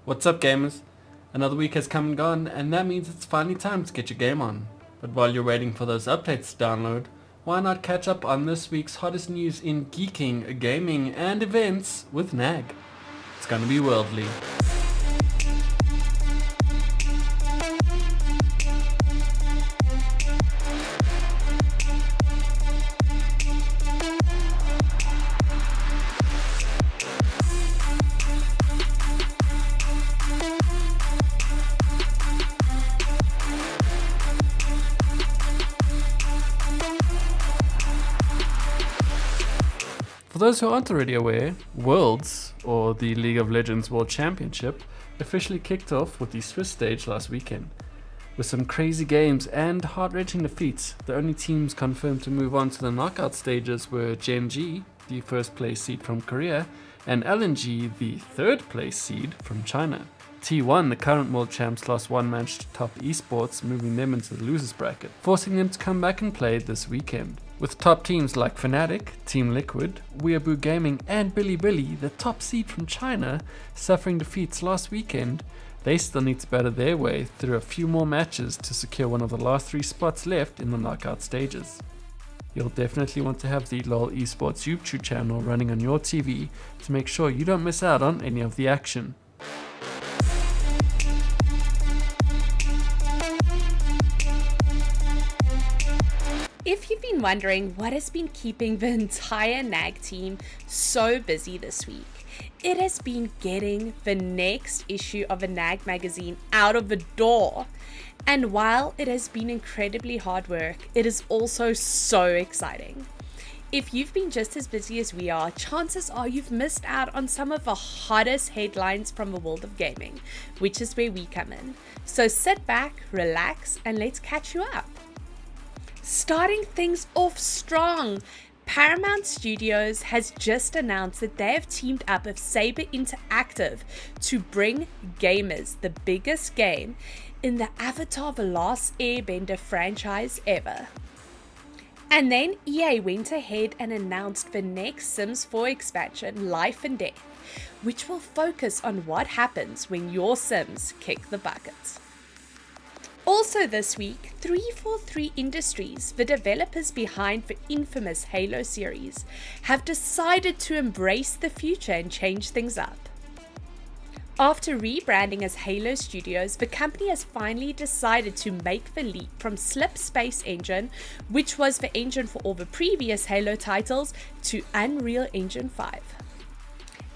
What's up, gamers? Another week has come and gone, and that means it's finally time to get your game on. But while you're waiting for those updates to download, why not catch up on this week's hottest news in geeking, gaming, and events with NAG? It's gonna be worldly. For those who aren't already aware, Worlds, or the League of Legends World Championship, officially kicked off with the Swiss stage last weekend. With some crazy games and heart-wrenching defeats, the only teams confirmed to move on to the knockout stages were Gen G, the first place seed from Korea, and LNG, the third place seed from China. T1, the current world champs, lost one match to top esports, moving them into the losers bracket, forcing them to come back and play this weekend. With top teams like Fnatic, Team Liquid, Weeaboo Gaming and Bilibili, the top seed from China, suffering defeats last weekend, they still need to battle their way through a few more matches to secure one of the last 3 spots left in the knockout stages. You'll definitely want to have the LOL Esports YouTube channel running on your TV to make sure you don't miss out on any of the action. If you've been wondering what has been keeping the entire NAG team so busy this week, it has been getting the next issue of a NAG magazine out of the door. And while it has been incredibly hard work, it is also so exciting. If you've been just as busy as we are, chances are you've missed out on some of the hottest headlines from the world of gaming, which is where we come in. So sit back, relax, and let's catch you up. Starting things off strong, Paramount Studios has just announced that they have teamed up with Saber Interactive to bring gamers the biggest game in the Avatar: The Last Airbender franchise ever. And then EA went ahead and announced the next Sims 4 expansion, Life and Death, which will focus on what happens when your Sims kick the bucket. Also this week, 343 Industries, the developers behind the infamous Halo series, have decided to embrace the future and change things up. After rebranding as Halo Studios, the company has finally decided to make the leap from Slip Space Engine, which was the engine for all the previous Halo titles, to Unreal Engine 5.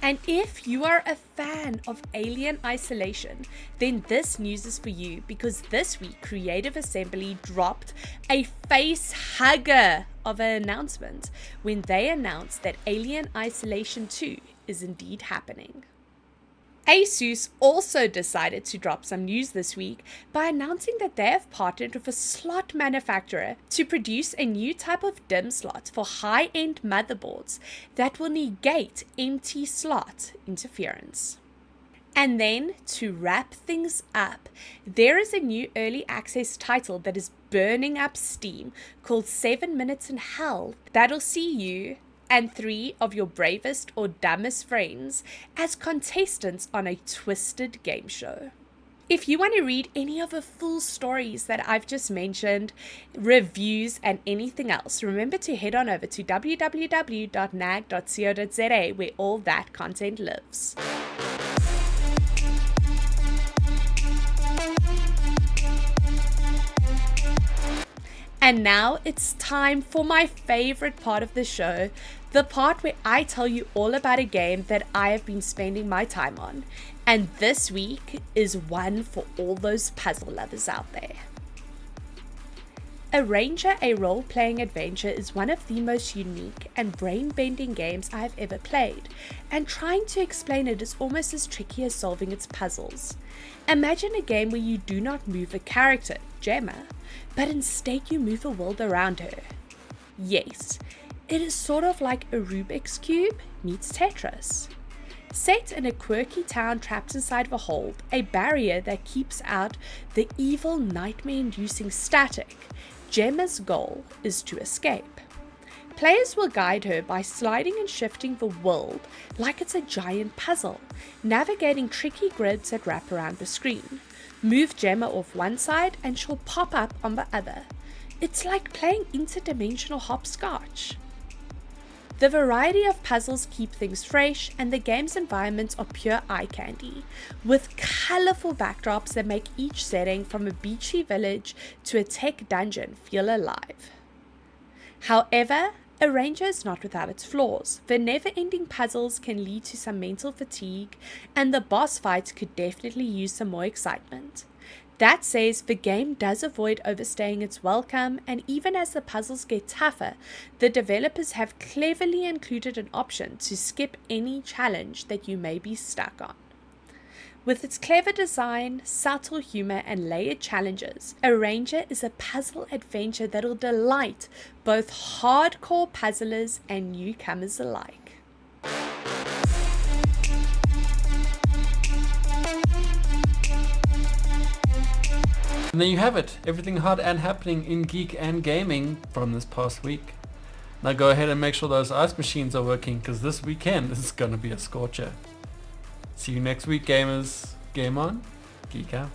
And if you are a fan of Alien Isolation, then this news is for you, because this week Creative Assembly dropped a face hugger of an announcement when they announced that Alien Isolation 2 is indeed happening. ASUS also decided to drop some news this week by announcing that they have partnered with a slot manufacturer to produce a new type of DIMM slot for high-end motherboards that will negate empty slot interference. And then, to wrap things up, there is a new early access title that is burning up steam called 7 Minutes in Hell that'll see you and 3 of your bravest or dumbest friends as contestants on a twisted game show. If you want to read any of the full stories that I've just mentioned, reviews, and anything else, remember to head on over to www.nag.co.za where all that content lives. And now it's time for my favorite part of the show, the part where I tell you all about a game that I have been spending my time on. And this week is one for all those puzzle lovers out there. Arranger, a role-playing adventure, is one of the most unique and brain-bending games I've ever played, and trying to explain it is almost as tricky as solving its puzzles. Imagine a game where you do not move a character, Gemma, but instead you move a world around her. Yes, it is sort of like a Rubik's Cube meets Tetris. Set in a quirky town trapped inside the hold, a barrier that keeps out the evil, nightmare-inducing static, Gemma's goal is to escape. Players will guide her by sliding and shifting the world like it's a giant puzzle, navigating tricky grids that wrap around the screen. Move Gemma off one side and she'll pop up on the other. It's like playing interdimensional hopscotch. The variety of puzzles keep things fresh, and the game's environments are pure eye candy, with colourful backdrops that make each setting, from a beachy village to a tech dungeon, feel alive. However, a ranger is not without its flaws. The never-ending puzzles can lead to some mental fatigue, and the boss fights could definitely use some more excitement. That says, the game does avoid overstaying its welcome, and even as the puzzles get tougher, the developers have cleverly included an option to skip any challenge that you may be stuck on. With its clever design, subtle humor, and layered challenges, A Ranger is a puzzle adventure that'll delight both hardcore puzzlers and newcomers alike. And there you have it, everything hot and happening in Geek and Gaming from this past week. Now go ahead and make sure those ice machines are working, because this weekend is going to be a scorcher. See you next week, gamers. Game on, geek out.